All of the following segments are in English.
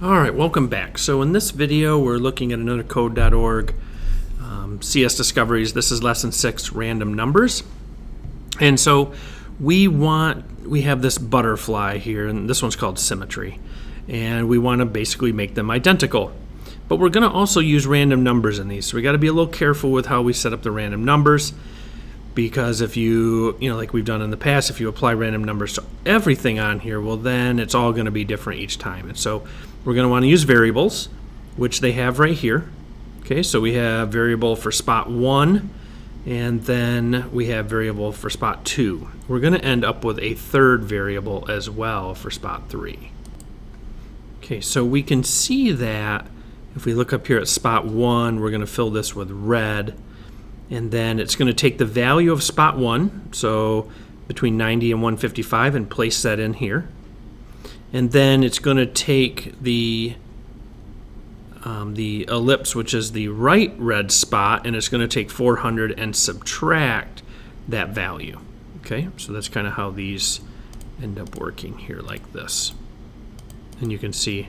Alright, welcome back. So in this video we're looking at another code.org CS Discoveries. This is lesson 6, random numbers. And so we have this butterfly here, and this one's called Symmetry. And we want to basically make them identical. But we're going to also use random numbers in these. So we got to be a little careful with how we set up the random numbers. Because if you like we've done in the past, if you apply random numbers to everything on here, well then it's all going to be different each time. And so we're going to want to use variables, which they have right here. Okay, so we have variable for spot 1, and then we have variable for spot 2. We're going to end up with a third variable as well for spot 3. Okay, so we can see that if we look up here at spot 1, we're going to fill this with red. And then it's going to take the value of spot 1, so between 90 and 155, and place that in here. And then it's going to take the ellipse, which is the right red spot, and it's going to take 400 and subtract that value. Okay, so that's kind of how these end up working here, like this. And you can see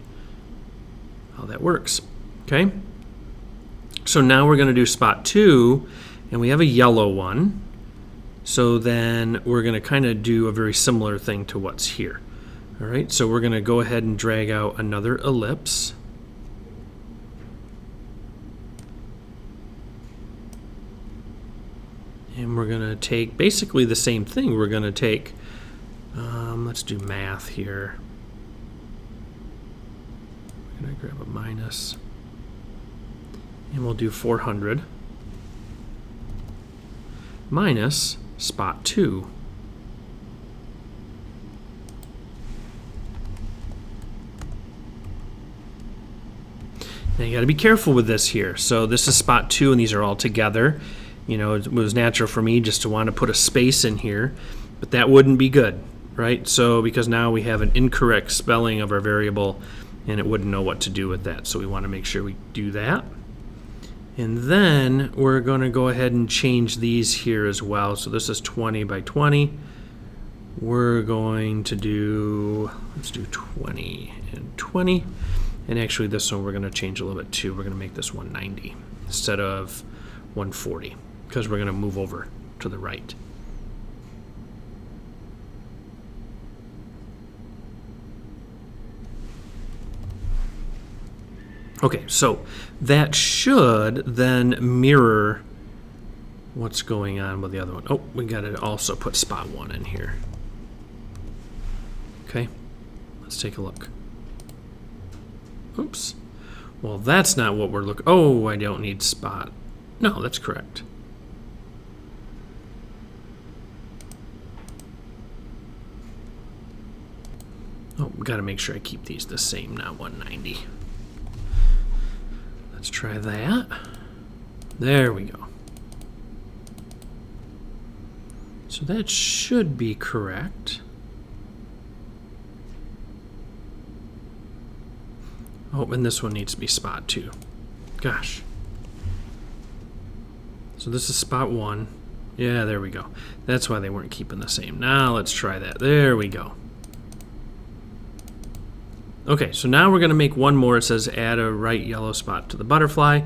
how that works. Okay. So now we're going to do spot 2, and we have a yellow one. So then we're going to kind of do a very similar thing to what's here. All right, so we're going to go ahead and drag out another ellipse. And we're going to take basically the same thing. We're going to take, let's do math here. I'm going to grab a minus. And we'll do 400 minus spot 2. Now you got to be careful with this here. So this is spot 2, and these are all together. You know, it was natural for me just to want to put a space in here, but that wouldn't be good, right? So because now we have an incorrect spelling of our variable, and it wouldn't know what to do with that. So we want to make sure we do that. And then we're going to go ahead and change these here as well. So this is 20 by 20. We're going to do, let's do 20 and 20. And actually this one we're going to change a little bit too. We're going to make this 190 instead of 140 because we're going to move over to the right. Okay, so that should then mirror what's going on with the other one. Oh, we got to also put spot 1 in here. Okay, let's take a look. Oops. Well, that's not what we're looking. Oh, I don't need spot. No, that's correct. Oh, we got to make sure I keep these the same, not 190. Let's try that. There we go. So that should be correct. Oh, and this one needs to be spot 2. Gosh. So this is spot 1. Yeah, there we go. That's why they weren't keeping the same. Now let's try that. There we go. Okay, so now we're going to make one more. It says add a right yellow spot to the butterfly.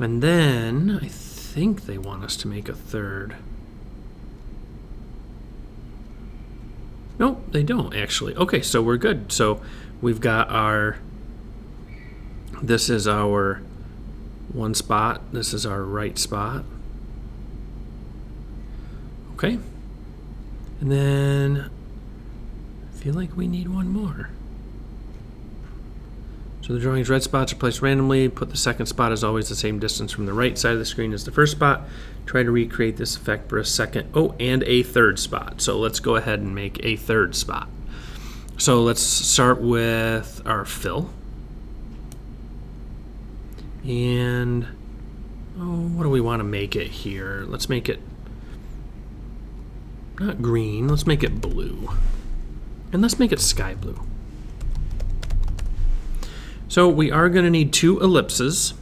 And then I think they want us to make a third. Nope, they don't actually. Okay, so we're good. So we've got our, this is our one spot. This is our right spot. Okay. And then I feel like we need one more. So the drawing's red spots are placed randomly. Put the second spot as always the same distance from the right side of the screen as the first spot. Try to recreate this effect for a second. Oh, and a third spot. So let's go ahead and make a third spot. So let's start with our fill. And what do we want to make it here? Let's make it not green. Let's make it blue. And let's make it sky blue. So we are going to need 2 ellipses.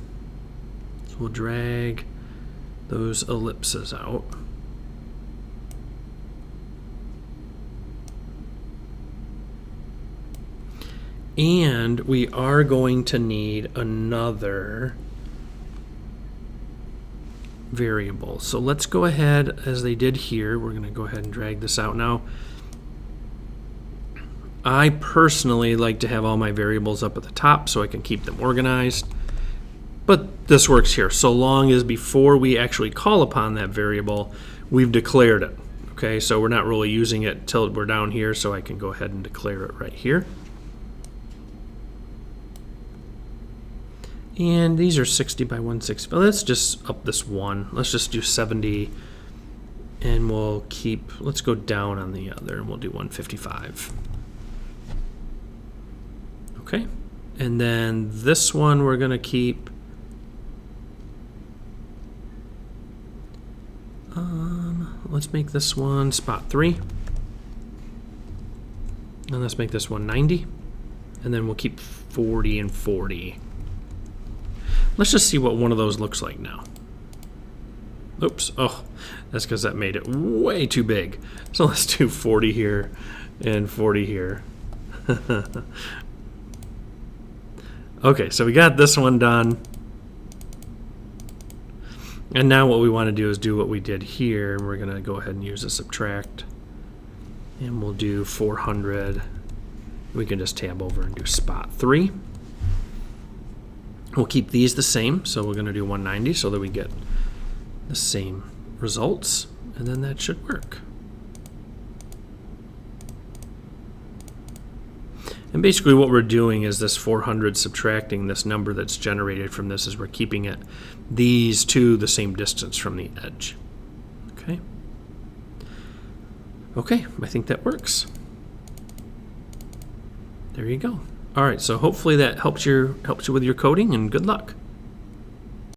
So we'll drag those ellipses out. And we are going to need another variable. So let's go ahead, as they did here, we're going to go ahead and drag this out now. I personally like to have all my variables up at the top so I can keep them organized. But this works here, so long as before we actually call upon that variable, we've declared it. Okay, so we're not really using it till we're down here, so I can go ahead and declare it right here. And these are 60 by 160. But let's just up this one. Let's just do 70, and we'll keep, let's go down on the other, and we'll do 155. Okay, and then this one we're going to keep let's make this one spot 3, and let's make this one 90, and then we'll keep 40 and 40. Let's just see what one of those looks like now. Oops, oh, that's because that made it way too big. So let's do 40 here and 40 here. Okay, so we got this one done. And now what we want to do is do what we did here. We're going to go ahead and use a subtract. And we'll do 400. We can just tab over and do spot 3. We'll keep these the same. So we're going to do 190 so that we get the same results. And then that should work. And basically what we're doing is this 400 subtracting this number that's generated from this is we're keeping it these two the same distance from the edge. Okay. Okay, I think that works. There you go. All right, so hopefully that helps you with your coding, and good luck.